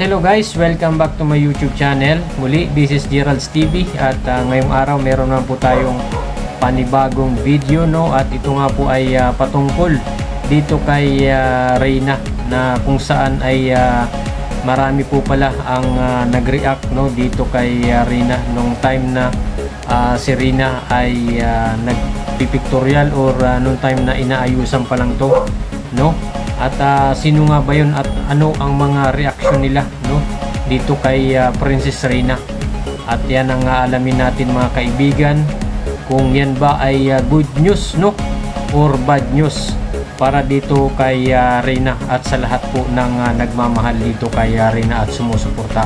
Hello guys, welcome back to my YouTube channel. Muli, this is Gerald's TV at ngayong araw meron naman po tayong panibagong video, no? At ito nga po ay patungkol dito kay Reyna, na kung saan ay marami po pala ang nag-react, no, dito kay Reyna nung time na si Reyna ay nagpipictorial or nung time na inaayusan pa lang to, no? At sino nga ba yun at ano ang mga reaksyon nila, no, dito kay Princess Reyna. At yan ang alamin natin mga kaibigan, kung yan ba ay good news, no, or bad news para dito kay Reyna at sa lahat po ng nagmamahal dito kay Reyna at sumusuporta.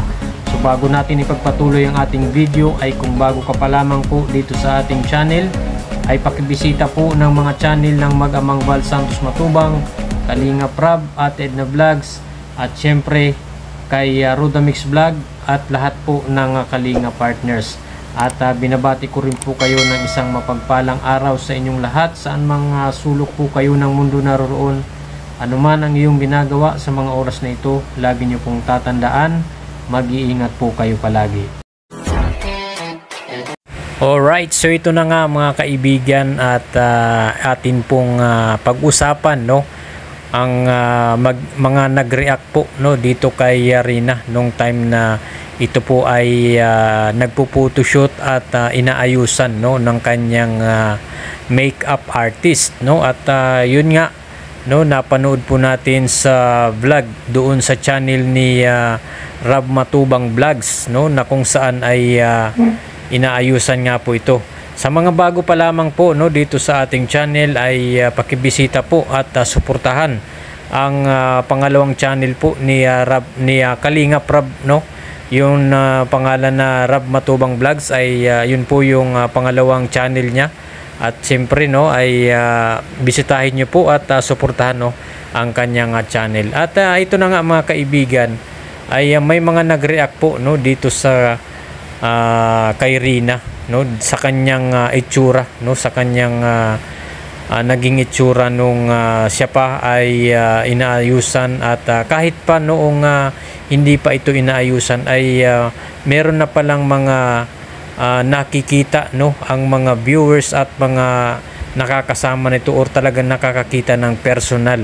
So bago natin ipagpatuloy ang ating video, ay kung bago ka pa lamang po dito sa ating channel, ay pakibisita po ng mga channel ng Mag-amang Val Santos Matubang, Kalinga Prab at Edna Vlogs, at syempre kay Rodamix Vlog at lahat po ng Kalinga partners. At binabati ko rin po kayo ng isang mapagpalang araw sa inyong lahat, saan mga sulok po kayo ng mundo naroon. Ano man ang iyong ginagawa sa mga oras na ito, lagi nyo pong tatandaan, mag-iingat po kayo palagi. Alright, so ito na nga mga kaibigan at atin pong pag-usapan, no, ang mga nag-react po, no, dito kay Reyna nung time na ito po ay nagpo-photoshoot at inaayusan, no, ng kanyang makeup artist, no. At yun nga, no, napanood po natin sa vlog doon sa channel ni Rab Matubang Vlogs, no, na kung saan ay inaayusan nga po ito. Sa mga bago pa lamang po, no, dito sa ating channel, ay pakibisita po at suportahan ang pangalawang channel po ni Kalinga Prab, no. Yung pangalan na Rab Matubang Vlogs ay yun po yung pangalawang channel niya. At siyempre, no, ay bisitahin niyo po at suportahan, no, ang kanyang channel. At ito na nga mga kaibigan, ay may mga nag-react po, no, dito sa kay Reyna, no, sa kanyang itsura, no, sa kanyang naging itsura nung siya pa ay inaayusan. At kahit pa noong hindi pa ito inaayusan ay meron na palang mga nakikita, no, ang mga viewers at mga nakakasama nito or talagang nakakakita ng personal,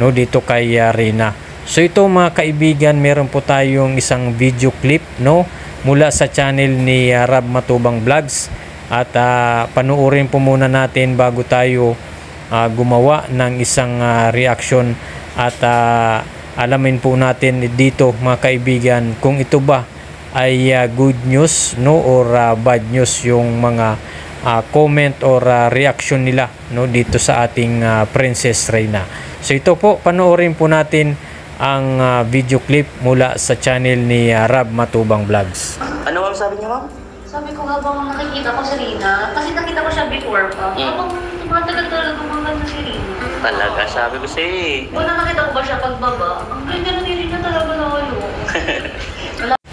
no, dito kay Reyna. So ito mga kaibigan, meron po tayong isang video clip, no, mula sa channel ni Rab Matubang Vlogs. At panuorin po muna natin bago tayo gumawa ng isang reaction. At alamin po natin dito mga kaibigan kung ito ba ay good news, no, or bad news yung mga comment or reaction nila, no, dito sa ating Princess Reyna. So ito po, panoorin po natin ang video clip mula sa channel ni Rab Matubang Vlogs. Ano ang sabi niya, ma'am? Sabi ko habang nakikita ko si Reyna, kasi nakita ko siya before pa, habang tumatagal-tagal gumaganda si Reyna. Talaga, sabi ko sa'yo eh. Una nakita ko ba siya pagbaba, ang ganda na ni Reyna talaga na kayo.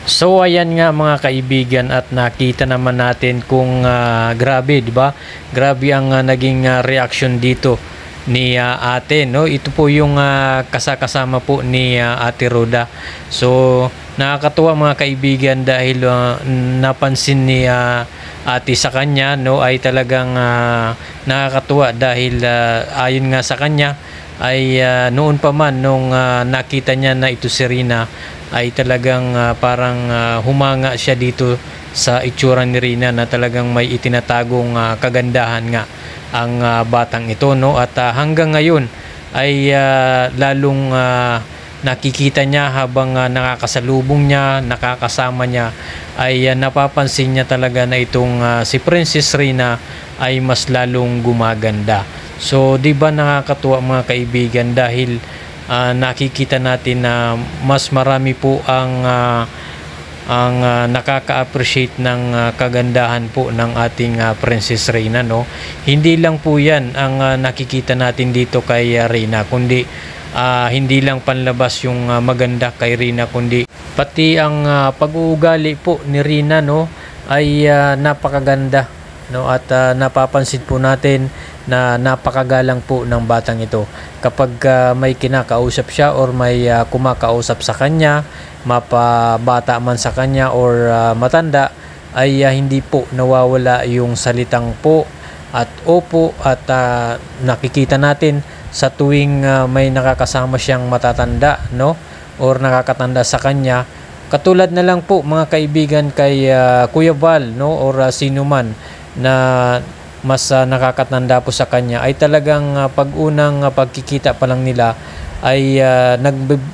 So ayan nga mga kaibigan, at nakita naman natin kung grabe, di ba? Grabe ang naging reaction dito ni ate, no. Ito po yung kasama po ni Ate Roda. So nakakatuwa mga kaibigan dahil napansin ni ate sa kanya, no, ay talagang nakakatuwa dahil ayon nga sa kanya ay noon pa man nung nakita niya na ito si Reyna ay talagang parang humanga siya dito sa itsura ni Reyna, na talagang may itinatagong kagandahan nga ang batang ito, no. At hanggang ngayon ay lalong nakikita niya habang nakakasalubong niya, nakakasama niya, ay napapansin niya talaga na itong si Princess Reyna ay mas lalong gumaganda. So di ba nakakatuwa mga kaibigan dahil nakikita natin na mas marami po ang nakaka-appreciate ng kagandahan po ng ating Princess Reyna, no. Hindi lang po yan ang nakikita natin dito kay Reyna, kundi hindi lang panlabas yung maganda kay Reyna, kundi pati ang pag-uugali po ni Reyna, no, ay napakaganda, no. At napapansin po natin na napakagalang po ng batang ito. Kapag may kinakausap siya or may kumakausap sa kanya, mapabata man sa kanya or matanda, ay hindi po nawawala yung salitang po at opo at nakikita natin sa tuwing may nakakasama siyang matatanda, no, or nakakatanda sa kanya. Katulad na lang po mga kaibigan kay Kuya Val, no, or sino man na mas nakakatanda po sa kanya, ay talagang pag unang pagkikita pa lang nila ay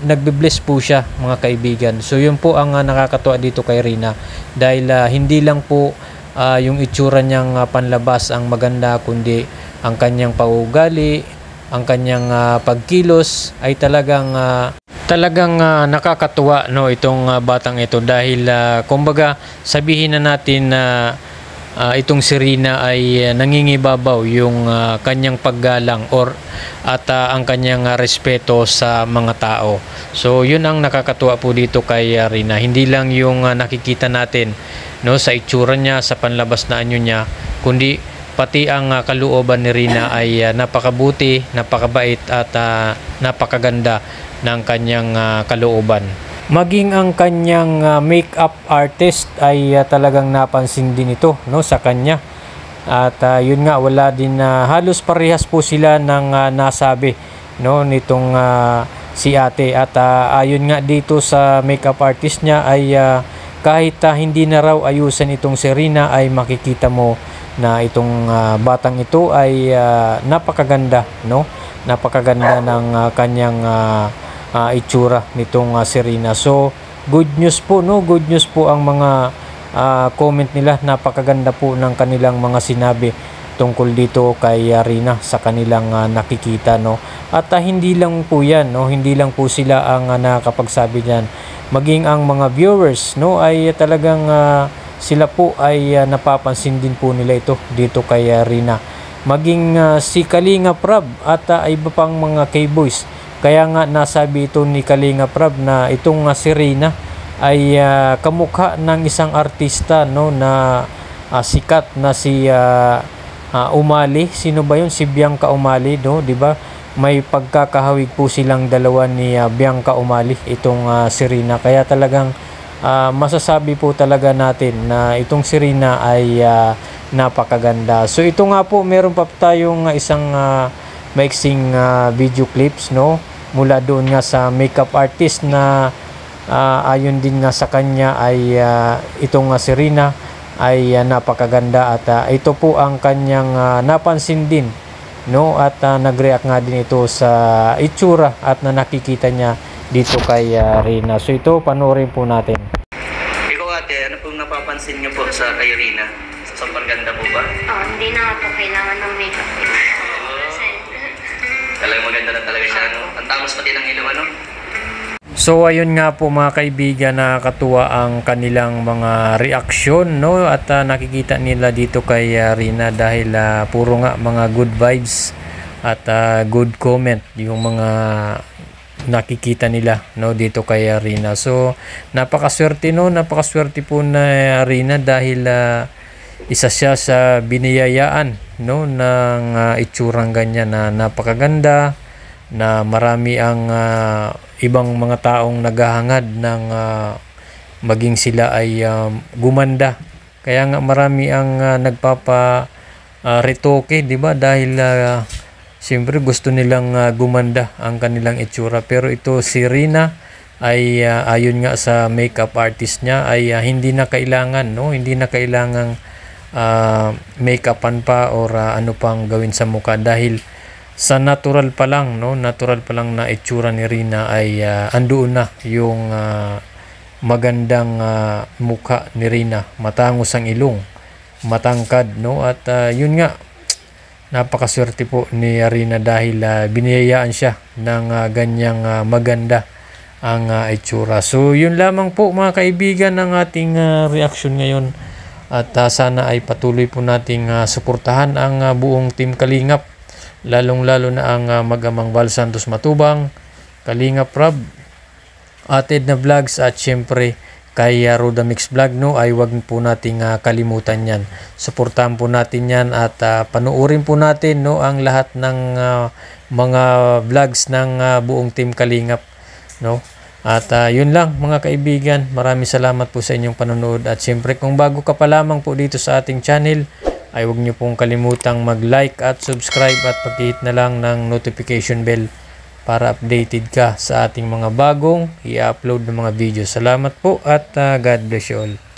nagbe-bless po siya mga kaibigan. So yun po ang nakakatuwa dito kay Rina, dahil hindi lang po yung itsura niyang panlabas ang maganda, kundi ang kanyang paugali, ang kanyang pagkilos ay talagang nakakatuwa, no, itong batang ito, dahil kumbaga sabihin na natin na itong si Rina ay nangingibabaw yung kanyang paggalang at ang kanyang respeto sa mga tao. So yun ang nakakatuwa po dito kay Rina, hindi lang yung nakikita natin, no, sa itsura niya, sa panlabas na anyo niya, kundi pati ang kalooban ni Rina ay napakabuti, napakabait at napakaganda ng kanyang kalooban. Maging ang kanyang makeup artist ay talagang napansin din ito, no, sa kanya. At yun nga, wala din halos parehas po sila ng nasabi, no, nitong si ate. At ayon nga dito sa makeup artist niya ay kahit hindi na raw ayusan itong si Rina, ay makikita mo na itong batang ito ay napakaganda, no, napakaganda ng kanyang itsura nitong si Rina. So good news po, no, good news po ang mga comment nila. Napakaganda po ng kanilang mga sinabi tungkol dito kay Rina sa kanilang nakikita, no. At hindi lang po yan, no, hindi lang po sila ang nakakapagsabi niyan, maging ang mga viewers, no, ay talagang sila po ay napapansin din po nila ito dito kay Rina. Maging si Kalinga Prab at iba pang mga K-boys. Kaya nga nasabi ito ni Kalinga Prab na itong si Rina ay kamukha ng isang artista, no, na sikat na si Umali. Sino ba yun? Si Bianca Umali, no, di ba? May pagkakahawig po silang dalawa ni Bianca Umali, itong si Rina. Kaya talagang masasabi po talaga natin na itong si Rina ay napakaganda. So ito nga po, meron pa tayong isang maiksing video clips, no, mula doon nga sa makeup artist na ayon din nga sa kanya ay itong si Rina ay napakaganda. At ito po ang kanyang napansin din, no, at nag-react nga din ito sa itsura at na nakikita niya dito kay Rina. So ito, panoorin po natin. Ikaw ate, ano pong napapansin niyo po sa kay Rina? Sa paganda po ba? Hindi na po kailangan ng makeup. Talagang maganda na talaga siya, no? Ang tamos pati ng ilong, ano? So ayun nga po mga kaibigan, nakakatuwa ang kanilang mga reaksyon, no, at nakikita nila dito kay Rina, dahil puro nga mga good vibes at good comment yung mga nakikita nila, no, dito kay Rina. So napakaswerte, no, napakaswerte po na Rina, dahil isa siya sa biniyayaan, no, ng itsurang ganyan na napakaganda, na marami ang ibang mga taong naghahangad ng maging sila ay gumanda. Kaya nga marami ang nagpapa-retoke, di ba, dahil siyempre gusto nilang gumanda ang kanilang itsura. Pero ito si Rina ay ayon nga sa makeup artist niya ay hindi na kailangan, no, hindi na kailangang make-upan pa or ano pang gawin sa mukha, dahil sa natural pa lang, no, natural pa lang na itsura ni Rina ay andoon na yung magandang mukha ni Rina. Matangos ang ilong, matangkad, no, at yun nga, napakaswerte po ni Rina, dahil biniyayaan siya ng ganyang maganda ang itsura. So yun lamang po mga kaibigan ng ating reaction ngayon, at sana ay patuloy po nating suportahan ang buong Team Kalingap, lalong-lalo na ang mag-amang Val Santos Matubang, Kalinga Prab, Ate Edna Vlogs, at syempre kay Roda Mix Vlog, no, ay wag po nating kalimutan yan. Suportahan po natin yan, at panuorin po natin, no, ang lahat ng mga vlogs ng buong Team Kalingap, no. At yun lang mga kaibigan, maraming salamat po sa inyong panonood. At siyempre kung bago ka pa lamang po dito sa ating channel, ay huwag nyo pong kalimutang mag-like at subscribe at pag-hit na lang ng notification bell para updated ka sa ating mga bagong i-upload ng mga video. Salamat po at God bless you all.